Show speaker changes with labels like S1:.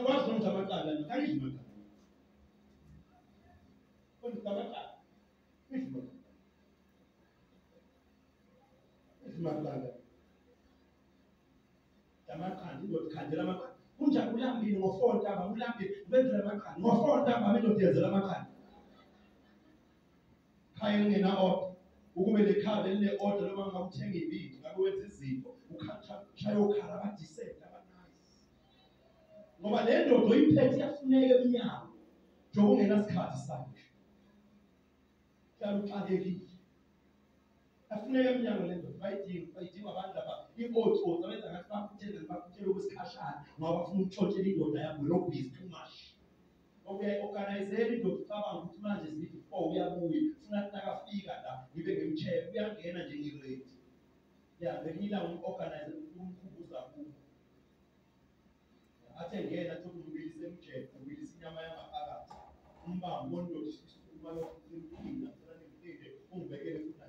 S1: Akwazi noma amaqala kanizimaka. Kodwa amaqala. Izimaka. Izimaka. Amaqala izokhandela amaqala. Kunjani ulambile ngo4 ntaba ulambile ubenzela amaqala. Ngo4 ntaba benodezela amaqala. Khaya ngena order. Ukube lekhaya line order noma ngakuthenga ibintu ngabe wenza izinto ukhatha ukhala badisenda abanazi. Ngoba le ndodo oyiphethe iyafuneka eminyango. Njengoba ungenasikhathi sakhe. Hlala uxakekile. Afuneka eminyango le ndodo bayidinga abantu laba i-oats abenza ngathi bakutshela ukusikhashana ngoba bafuna ukutshotshela indoda yabo lo busy too much. Okay, organizela indoda ucabanga ukuthi manje sithi uyabuya ufuna nakafika la ngibe ngimcheck uyangena nje ngiready. Yeah, benila unorganize umkhumbuza kubo. Athe ngena thola umbilise emcheck, umbilise inyama yangaphakathi. Umbambo ondodo